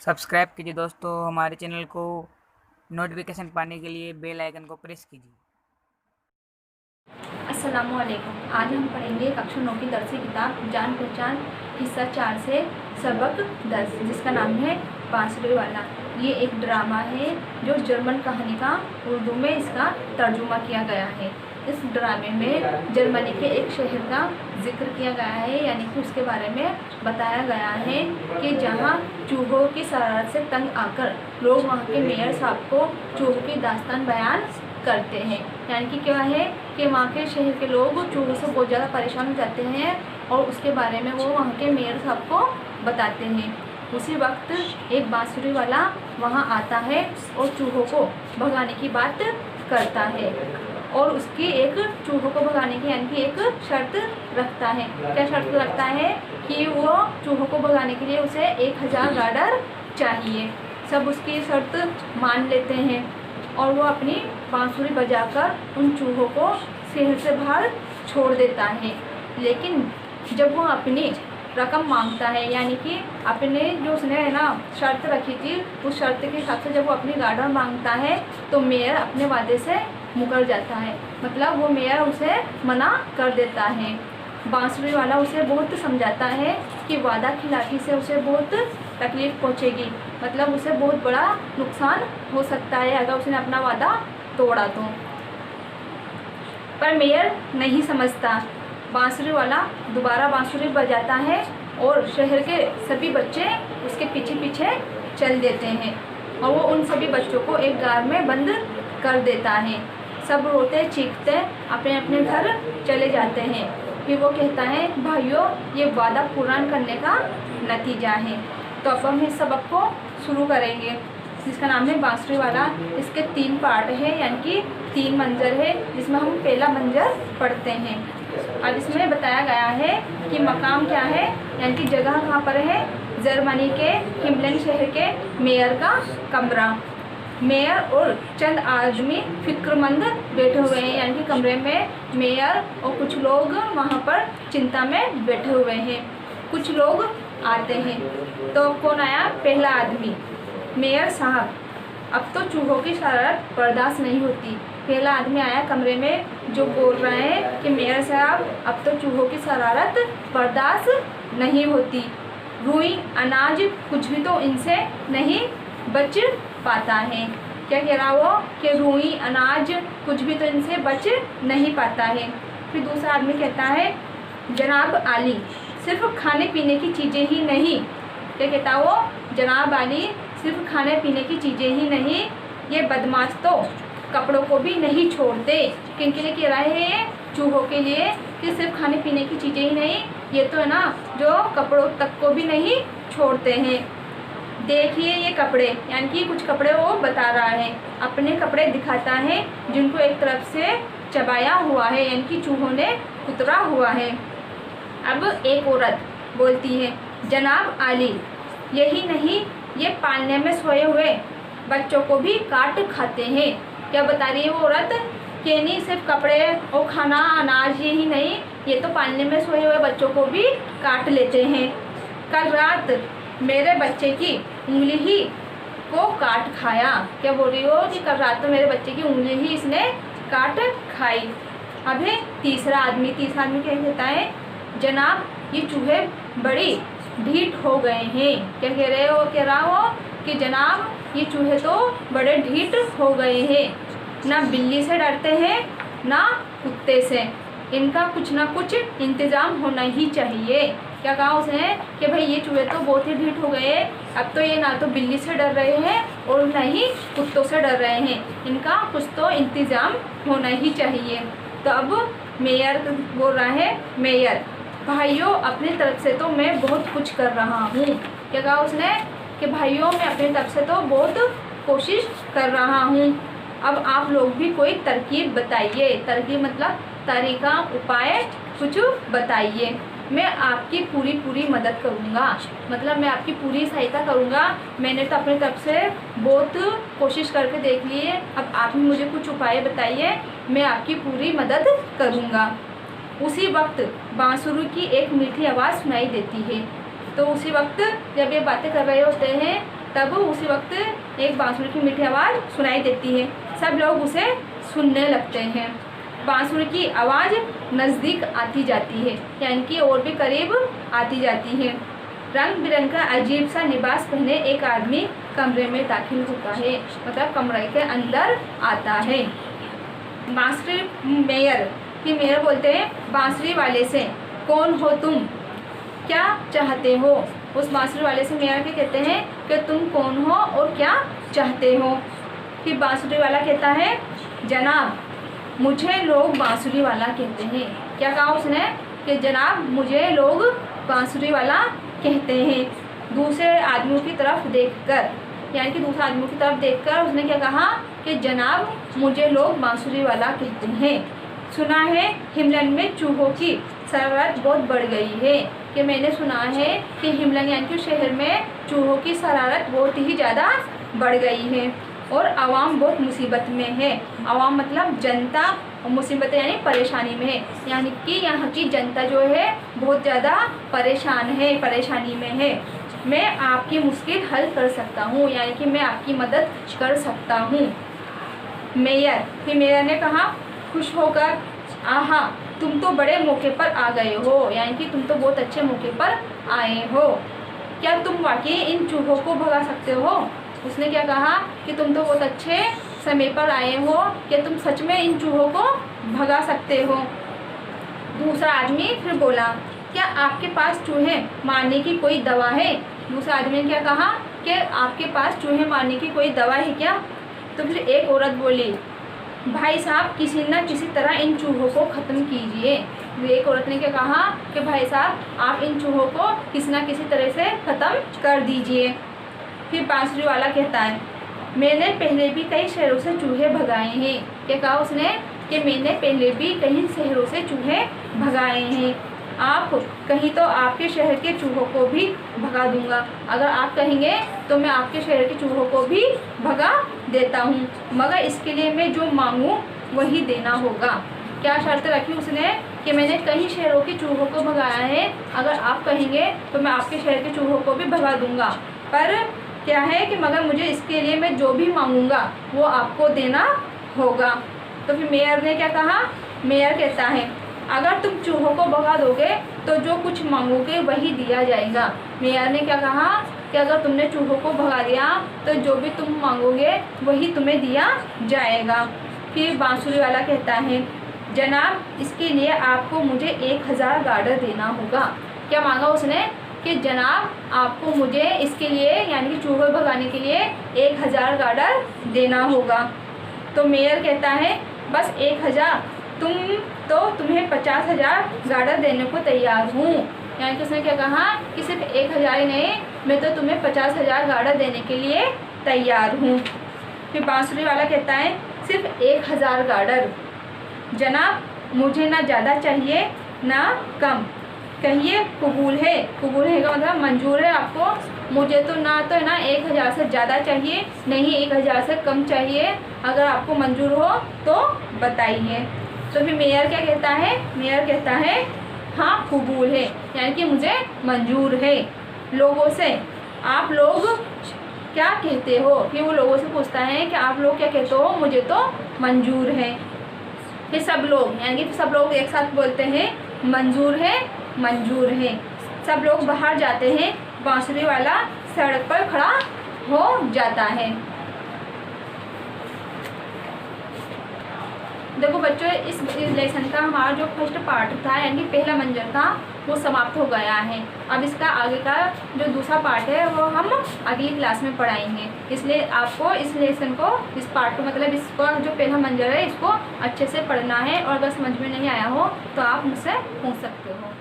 Subscribe कीजिए दोस्तों हमारे चैनल को। नोटिफिकेशन पाने के लिए बेल आइकन को प्रेस कीजिए। अस्सलामुअलैकुम। आज हम पढ़ेंगे कक्षा 9 की दरसी किताब जान पहचान हिस्सा 4 से सबक 10, जिसका नाम है बांसुरी वाला। ये एक ड्रामा है जो जर्मन कहानी का उर्दू में इसका तर्जुमा किया गया है। इस ड्रामे में जर्मनी के एक शहर का जिक्र किया गया है, यानी कि उसके बारे में बताया गया है कि जहाँ चूहों की शरारत से तंग आकर लोग वहाँ के मेयर साहब को चूहों की दास्तान बयान करते हैं। यानी कि क्या है कि वहाँ के शहर के लोग चूहों से बहुत ज़्यादा परेशान हो जाते हैं और उसके बारे में वो वहाँ के मेयर साहब को बताते हैं। उसी वक्त एक बांसुरी वाला वहाँ आता है और चूहों को भगाने की बात करता है और उसकी एक चूहों को भगाने की यानी कि एक शर्त रखता है। क्या शर्त रखता है कि वो चूहों को भगाने के लिए उसे 1000 गार्डर चाहिए। सब उसकी शर्त मान लेते हैं और वो अपनी बांसुरी बजाकर उन चूहों को शहर से बाहर छोड़ देता है। लेकिन जब वो अपनी रकम मांगता है, यानी कि अपने जो उसने है ना शर्त रखी थी, उस शर्त के हिसाब से जब वो अपनी गार्डर मांगता है तो मेयर अपने वादे से मुकर जाता है। मतलब वो मेयर उसे मना कर देता है। बांसुरी वाला उसे बहुत समझाता है कि वादा खिलाफी से उसे बहुत तकलीफ़ पहुंचेगी, मतलब उसे बहुत बड़ा नुकसान हो सकता है अगर उसने अपना वादा तोड़ा तो। पर मेयर नहीं समझता। बांसुरी वाला दोबारा बांसुरी बजाता है और शहर के सभी बच्चे उसके पीछे पीछे चल देते हैं और वो उन सभी बच्चों को एक गार में बंद कर देता है। सब रोते चीखते अपने अपने घर चले जाते हैं। फिर वो कहता है, भाइयों ये वादा पूरा करने का नतीजा है। तो अब हम इस सबक को शुरू करेंगे, जिसका नाम है बांसुरी वाला। इसके 3 पार्ट है, यानी कि 3 मंजर है, जिसमें हम पहला मंजर पढ़ते हैं। अब इसमें बताया गया है कि मकाम क्या है, यानी कि जगह कहाँ पर है। जर्मनी के हिमलन शहर के मेयर का कमरा। मेयर और चंद आदमी फिक्रमंद बैठे हुए हैं, यानी कि कमरे में मेयर और कुछ लोग वहाँ पर चिंता में बैठे हुए हैं। कुछ लोग आते हैं। तो कौन आया? पहला आदमी, मेयर साहब, अब तो चूहों की शरारत बर्दाश्त नहीं होती। पहला आदमी आया कमरे में जो बोल रहा है कि मेयर साहब अब तो चूहों की शरारत बर्दाश्त नहीं होती। रुई अनाज कुछ भी तो इनसे नहीं बच पाता है। क्या कह रहा वो कि रुई अनाज कुछ भी तो इनसे बच नहीं पाता है। फिर दूसरा आदमी कहता है, जनाब आली सिर्फ खाने पीने की चीज़ें ही नहीं। क्या कहता वो? जनाब आली सिर्फ खाने पीने की चीज़ें ही नहीं, ये बदमाश तो कपड़ों को भी नहीं छोड़ते। किन के लिए कह रहे हैं? चूहों के लिए, कि सिर्फ खाने पीने की चीज़ें ही नहीं, ये तो है ना जो कपड़ों तक को भी नहीं छोड़ते हैं। देखिए ये कपड़े, यानी कि कुछ कपड़े वो बता रहा है, अपने कपड़े दिखाता है जिनको एक तरफ से चबाया हुआ है, यानी कि चूहों ने कुतरा हुआ है। अब एक औरत बोलती है, जनाब आली यही नहीं, ये पालने में सोए हुए बच्चों को भी काट खाते हैं। क्या बता रही है वो औरत? कि नहीं सिर्फ कपड़े और खाना अनाज यही नहीं, ये तो पालने में सोए हुए बच्चों को भी काट लेते हैं। कल रात मेरे बच्चे की उंगली ही को काट खाया। क्या बोल रही हो? कि कल रात तो मेरे बच्चे की उंगली ही इसने काट खाई। अभी तीसरा आदमी क्या कहता है? जनाब ये चूहे बड़ी ढीठ हो गए हैं। क्या कह रहे हो? कह रहा हो कि जनाब ये चूहे तो बड़े ढीठ हो गए हैं, ना बिल्ली से डरते हैं ना कुत्ते से, इनका कुछ ना कुछ इंतज़ाम होना ही चाहिए। क्या कहा उसने? कि भाई ये चूहे तो बहुत ही ढीठ हो गए, अब तो ये ना तो बिल्ली से डर रहे हैं और ना ही कुत्तों से डर रहे हैं, इनका कुछ तो इंतज़ाम होना ही चाहिए। तो अब मेयर बोल रहा है, मेयर भाइयों अपनी तरफ से तो मैं बहुत कुछ कर रहा हूँ। क्या कहा उसने? कि भाइयों मैं अपनी तरफ से तो बहुत कोशिश कर रहा हूँ, अब आप लोग भी कोई तरकीब बताइए। तरकीब मतलब तरीका, उपाय कुछ बताइए। मैं आपकी पूरी मदद करूँगा, मतलब मैं आपकी पूरी सहायता करूँगा। मैंने तो अपनी तरफ से बहुत कोशिश करके देख ली है, अब आप भी मुझे कुछ उपाय बताइए, मैं आपकी पूरी मदद करूँगा। उसी वक्त बांसुरी की एक मीठी आवाज़ सुनाई देती है। तो उसी वक्त जब ये बातें कर रहे होते हैं तब उसी वक्त एक बांसुरी की मीठी आवाज़ सुनाई देती है। सब लोग उसे सुनने लगते हैं। बांसुरी की आवाज़ नज़दीक आती जाती है, यानी कि और भी करीब आती जाती है। रंग बिरंग का अजीब सा लिबास पहने एक आदमी कमरे में दाखिल होता है, मतलब कमरे के अंदर आता है। बांसुरी मेयर बोलते हैं बांसुरी वाले से, कौन हो तुम, क्या चाहते हो। उस बांसुरी वाले से मेयर के कहते हैं कि तुम कौन हो और क्या चाहते हो। फिर बांसुरी वाला कहता है, जनाब मुझे लोग बांसुरी वाला कहते हैं। क्या कहा उसने कि जनाब मुझे लोग बांसुरी वाला कहते हैं। दूसरे आदमियों की तरफ देखकर, यानी कि दूसरे आदमियों की तरफ देखकर उसने क्या कहा कि जनाब मुझे लोग बांसुरी वाला कहते हैं। सुना है हिमलन में चूहों की शरारत बहुत बढ़ गई है, कि मैंने सुना है कि हिमलन यानी कि शहर में चूहों की शरारत बहुत ही ज़्यादा बढ़ गई है और आवाम बहुत मुसीबत में है। आवाम मतलब जनता, और मुसीबत यानी परेशानी में है, यानी कि यहाँ की जनता जो है बहुत ज़्यादा परेशान है, परेशानी में है। मैं आपकी मुश्किल हल कर सकता हूँ, यानी कि मैं आपकी मदद कर सकता हूँ। फिर मेयर ने कहा खुश होकर, आहा तुम तो बड़े मौके पर आ गए हो, यानी कि तुम तो बहुत अच्छे मौके पर आए हो। क्या तुम वाकई इन चूहों को भगा सकते हो। उसने क्या कहा कि तुम तो बहुत अच्छे समय पर आए हो, क्या तुम सच में इन चूहों को भगा सकते हो। दूसरा आदमी फिर बोला, क्या आपके पास चूहे मारने की कोई दवा है। दूसरा आदमी ने क्या कहा कि आपके पास चूहे मारने की कोई दवा है क्या। तो फिर एक औरत बोली, भाई साहब किसी न किसी तरह इन चूहों को ख़त्म कीजिए। एक औरत ने क्या कहा कि भाई साहब आप इन चूहों को किसी न किसी तरह से ख़त्म कर दीजिए। फिर बांसुरी वाला कहता है, मैंने पहले भी कई शहरों से चूहे भगाए हैं। क्या कहा उसने कि मैंने पहले भी कई शहरों से चूहे भगाए हैं। आप कहीं तो आपके शहर के चूहों को भी भगा दूंगा। अगर आप कहेंगे तो मैं आपके शहर के चूहों को भी भगा देता हूँ, मगर इसके लिए मैं जो मांगूँ वही देना होगा। क्या शर्त रखी उसने कि मैंने कई शहरों के चूहों को भगाया है, अगर आप कहेंगे तो मैं आपके शहर के चूहों को भी भगा दूंगा, पर क्या है कि मगर मुझे इसके लिए मैं जो भी मांगूंगा वो आपको देना होगा। तो फिर मेयर ने क्या कहा, मेयर कहता है अगर तुम चूहों को भगा दोगे तो जो कुछ मांगोगे वही दिया जाएगा। मेयर ने क्या कहा कि अगर तुमने चूहों को भगा दिया तो जो भी तुम मांगोगे वही तुम्हें दिया जाएगा। फिर बांसुरी वाला कहता है, जनाब इसके लिए आपको मुझे 1000 गार्डर देना होगा। क्या मांगा उसने कि जनाब आपको मुझे इसके लिए यानी कि चूहे भगाने के लिए 1000 गार्डर देना होगा। तो मेयर कहता है बस 1000, तुम्हें 50,000 गार्डर देने को तैयार हूँ। यानी कि उसने क्या कहा कि सिर्फ 1000 ही नहीं, मैं तो तुम्हें 50,000 गार्डर देने के लिए तैयार हूँ। फिर बांसुरी वाला कहता है सिर्फ 1000 गार्डर, जनाब मुझे ना ज़्यादा चाहिए ना कम, कहिए कबूल है। कबूल है का मतलब मंजूर है आपको। मुझे तो ना 1000 से ज़्यादा चाहिए, नहीं 1000 से कम चाहिए। अगर आपको मंजूर हो तो बताइए। तो फिर मेयर क्या कहता है, मेयर कहता है हाँ कबूल है, यानी कि मुझे मंजूर है। लोगों से आप लोग क्या कहते हो। फिर वो लोगों से पूछता है कि आप लोग क्या कहते हो, मुझे तो मंजूर है। फिर सब लोग यानी कि सब लोग एक साथ बोलते हैं मंजूर है, मंजूर है। सब लोग बाहर जाते हैं, बांसुरी वाला सड़क पर खड़ा हो जाता है। देखो बच्चों, इस लेसन का हमारा जो फर्स्ट पार्ट था यानी कि पहला मंजर था वो समाप्त हो गया है। अब इसका आगे का जो दूसरा पार्ट है वो हम अगली क्लास में पढ़ाएंगे। इसलिए आपको इस लेसन को, इस पार्ट को मतलब इसका जो पहला मंजर है इसको अच्छे से पढ़ना है, और अगर समझ में नहीं आया हो तो आप मुझसे पूछ सकते हो।